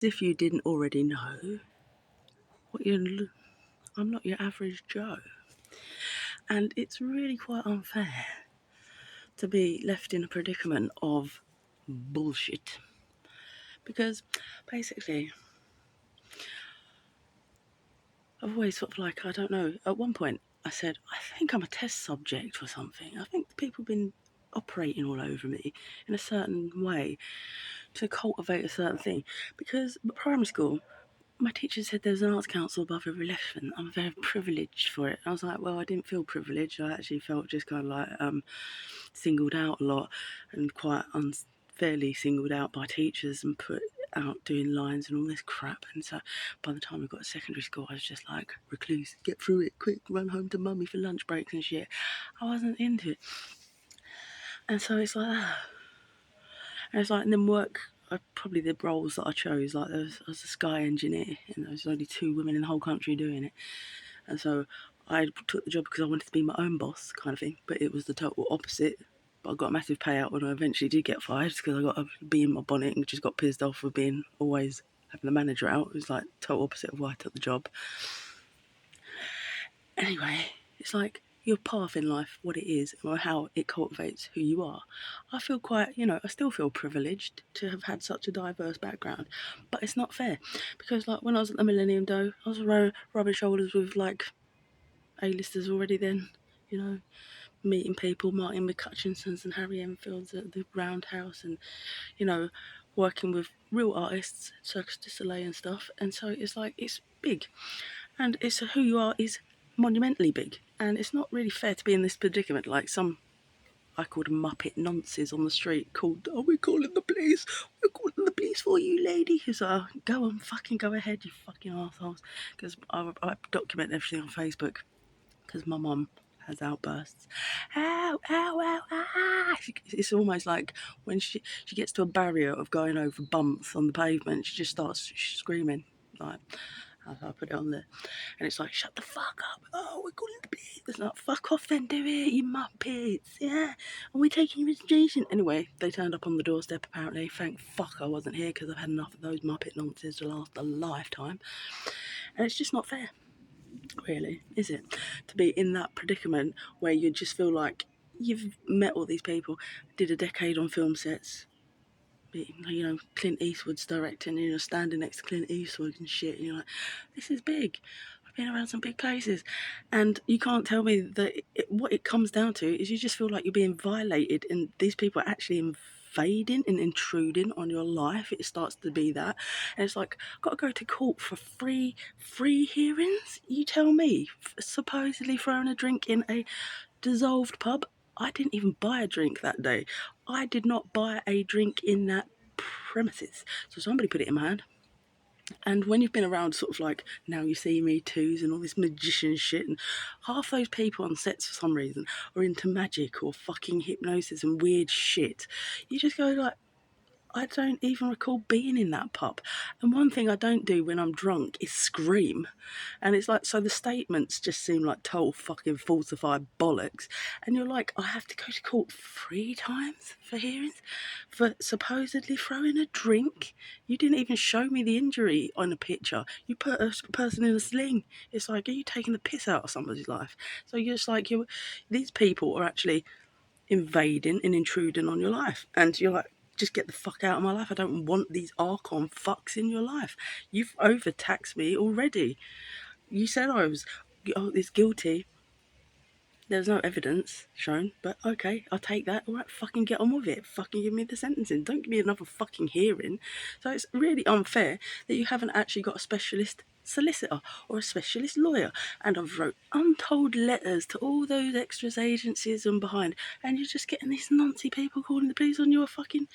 If you didn't already know, I'm not your average Joe. And it's really quite unfair to be left in a predicament of bullshit. Because basically, I've always sort of like, I don't know, at one point I said, I think I'm a test subject or something. I think people have been operating all over me in a certain way to cultivate a certain thing. Because at primary school, my teacher said there's an arts council above every lesson. I'm very privileged for it. I was like, well, I didn't feel privileged. I actually felt just kind of like singled out a lot and quite unfairly singled out by teachers and put out doing lines and all this crap. And so by the time we got to secondary school, I was just like, recluse, get through it, quick, run home to mummy for lunch breaks and shit. I wasn't into it. And so it's like that. And it's like, and then work, probably the roles that I chose, like I was a sky engineer, and there was only 2 women in the whole country doing it. And so I took the job because I wanted to be my own boss, kind of thing. But it was the total opposite. But I got a massive payout when I eventually did get fired because I got to be in my bonnet and just got pissed off with being always having the manager out. It was like total opposite of why I took the job. Anyway, it's like your path in life, what it is, or how it cultivates who you are. I feel quite, I still feel privileged to have had such a diverse background, but it's not fair because, like, when I was at the Millennium Dough, I was rubbing shoulders with like A-listers already then, meeting people, Martin McCutcheons and Harry Enfields at the Roundhouse, and working with real artists, Circus du Soleil and stuff. And so it's like, it's big, and it's who you are is monumentally big, and it's not really fair to be in this predicament like some, I called them Muppet nonces on the street, called, oh, we're calling the police, we're calling the police for you, lady. Who's go on, fucking go ahead, you fucking arseholes. Because I document everything on Facebook, because my mum has outbursts. Ow, ow, ow, ah! It's almost like when she gets to a barrier of going over bumps on the pavement, she just starts screaming, like, I put it on there, and it's like, shut the fuck up. Oh, we're calling the police. It's like, fuck off then, do it, you muppets. Yeah, and we're taking your registration. Anyway, they turned up on the doorstep apparently. Thank fuck I wasn't here, because I've had enough of those muppet nonsense to last a lifetime. And it's just not fair, really, is it? To be in that predicament where you just feel like you've met all these people, did a decade on film sets, Clint Eastwood's directing, standing next to Clint Eastwood and shit, and you're like, this is big. I've been around some big places. And you can't tell me that what it comes down to is you just feel like you're being violated, and these people are actually invading and intruding on your life. It starts to be that. And it's like, I've got to go to court for free hearings? You tell me, supposedly throwing a drink in a dissolved pub. I didn't even buy a drink that day. I did not buy a drink in that premises. So somebody put it in my hand. And when you've been around sort of like Now You See Me Twos and all this magician shit, and half those people on sets for some reason are into magic or fucking hypnosis and weird shit, you just go like, I don't even recall being in that pub. And one thing I don't do when I'm drunk is scream. And it's like, so the statements just seem like total fucking falsified bollocks. And you're like, I have to go to court 3 times for hearings? For supposedly throwing a drink? You didn't even show me the injury on a picture. You put a person in a sling. It's like, are you taking the piss out of somebody's life? So you're just like, these people are actually invading and intruding on your life. And you're like, just get the fuck out of my life. I don't want these Archon fucks in your life. You've overtaxed me already. You said I was guilty. There's no evidence shown, but okay, I'll take that. All right, fucking get on with it. Fucking give me the sentencing. Don't give me another fucking hearing. So it's really unfair that you haven't actually got a specialist solicitor or a specialist lawyer. And I've wrote untold letters to all those extras agencies and behind, and you're just getting these nancy people calling the police on your fucking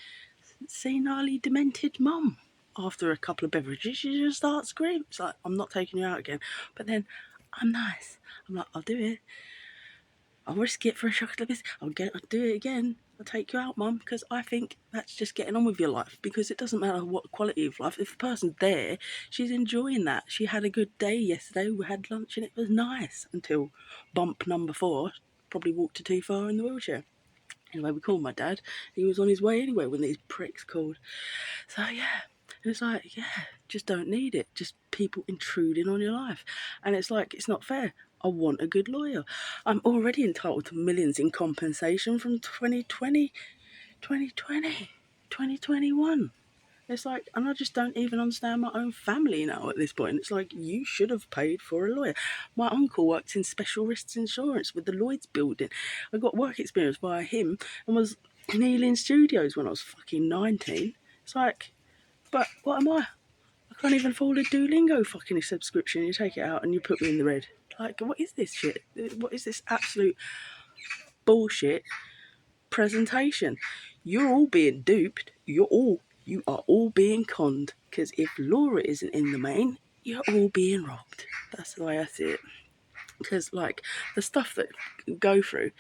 senilely demented mum. After a couple of beverages, you just start screaming. It's like, I'm not taking you out again. But then I'm nice. I'm like, I'll do it. I'll risk it for a chocolate biscuit. I'll do it again. I'll take you out, Mum, because I think that's just getting on with your life, because it doesn't matter what quality of life. If the person's there, she's enjoying that. She had a good day yesterday. We had lunch and it was nice until bump number 4. Probably walked too far in the wheelchair. Anyway, we called my dad. He was on his way anyway when these pricks called. So, yeah. And it's like, yeah, just don't need it. Just people intruding on your life. And it's like, it's not fair. I want a good lawyer. I'm already entitled to millions in compensation from 2020, 2020, 2021. It's like, and I just don't even understand my own family now at this point. It's like, you should have paid for a lawyer. My uncle works in special risks insurance with the Lloyd's building. I got work experience via him and was in Ealing Studios when I was fucking 19. It's like, but what am I? I can't even afford a Duolingo fucking subscription. You take it out and you put me in the red. Like, what is this shit? What is this absolute bullshit presentation? You're all being duped. You are all being conned. Because if Laura isn't in the main, you're all being robbed. That's the way I see it. Because, like, the stuff that go through,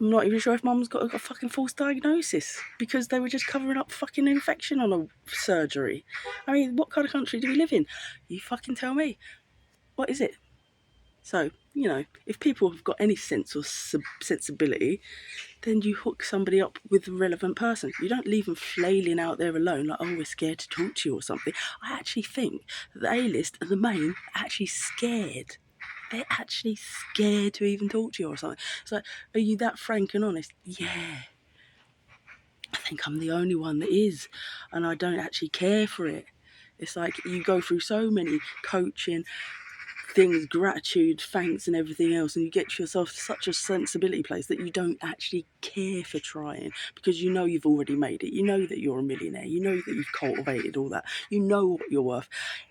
I'm not even sure if Mum's got a fucking false diagnosis because they were just covering up fucking infection on a surgery. I mean, what kind of country do we live in? You fucking tell me. What is it? So, you know, if people have got any sense or sensibility, then you hook somebody up with a relevant person. You don't leave them flailing out there alone like, oh, we're scared to talk to you or something. I actually think that the A-list and the main are actually scared. They're actually scared to even talk to you or something. It's like, are you that frank and honest? Yeah. I think I'm the only one that is. And I don't actually care for it. It's like you go through so many coaching things, gratitude, thanks and everything else, and you get yourself to such a sensibility place that you don't actually care for trying because you know you've already made it. You know that you're a millionaire. You know that you've cultivated all that. You know what you're worth.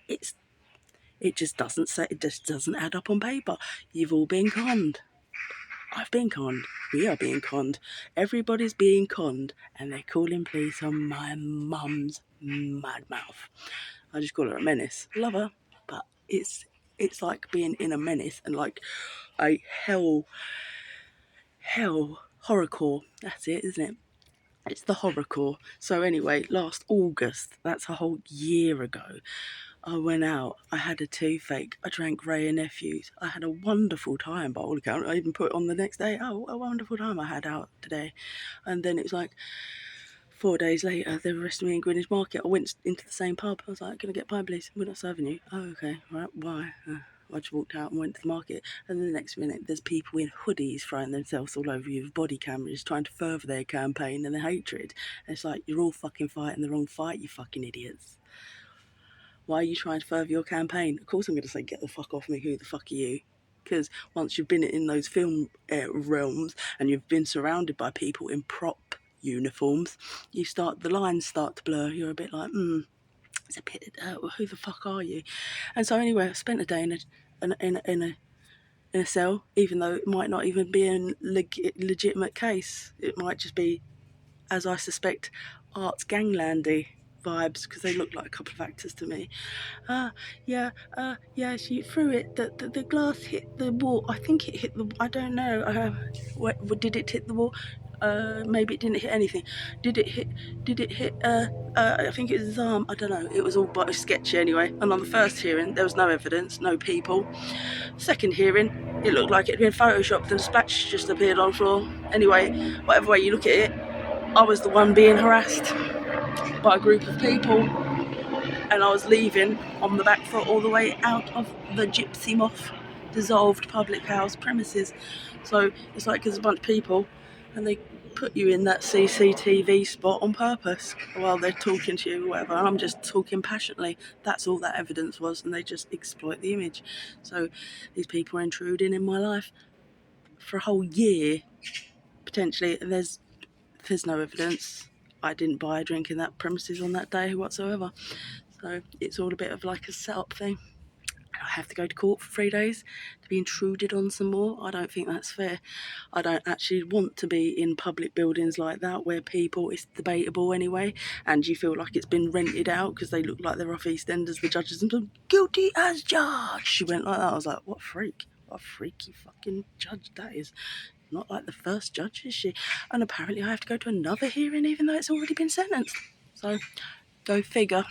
It just doesn't add up on paper. You've all been conned. I've been conned. We are being conned. Everybody's being conned, and they're calling police on my mum's mad mouth. I just call her a menace. Love her, but it's like being in a menace and like a hell horrorcore. That's it, isn't it? It's the horrorcore. So anyway, last August, that's a whole year ago, I went out, I had a toothache, I drank Ray and Nephews. I had a wonderful time by all accounts. I even put on the next day, oh, a wonderful time I had out today. And then it was like 4 days later, they arrested me in Greenwich Market. I went into the same pub. I was like, can I get a pint, please? We're not serving you. Oh, okay. Right, why? I just walked out and went to the market. And then the next minute, there's people in hoodies throwing themselves all over you with body cameras, trying to further their campaign and their hatred. And it's like, you're all fucking fighting the wrong fight, you fucking idiots. Why are you trying to further your campaign? Of course I'm going to say, get the fuck off me, who the fuck are you? Because once you've been in those film realms and you've been surrounded by people in prop uniforms, the lines start to blur. You're a bit like, it's a bit, who the fuck are you? And so anyway, I spent a day in a cell, even though it might not even be a legitimate case. It might just be, as I suspect, Arts Ganglandy vibes, because they look like a couple of actors to me. She threw it. The glass hit the wall. I think it hit the. I don't know. Did it hit the wall? Maybe it didn't hit anything. Did it hit? I think it was his arm. I don't know. It was all but sketchy anyway. And on the first hearing, there was no evidence, no people. Second hearing, it looked like it had been photoshopped and a splash just appeared on the floor. Anyway, whatever way you look at it, I was the one being harassed by a group of people, and I was leaving on the back foot all the way out of the Gypsy Moth dissolved public house premises. So it's like there's a bunch of people and they put you in that CCTV spot on purpose while they're talking to you or whatever, and I'm just talking passionately. That's all that evidence was, and they just exploit the image. So these people are intruding in my life for a whole year potentially, and there's no evidence. I didn't buy a drink in that premises on that day whatsoever. So it's all a bit of like a set-up thing. I have to go to court for 3 days to be intruded on some more. I don't think that's fair. I don't actually want to be in public buildings like that where people, it's debatable anyway, and you feel like it's been rented out because they look like they're off EastEnders, the judges, and guilty as charged. She went like that. I was like, what freak? What a freaky fucking judge that is. Not like the first judge, is she? And apparently I have to go to another hearing even though it's already been sentenced. So, go figure.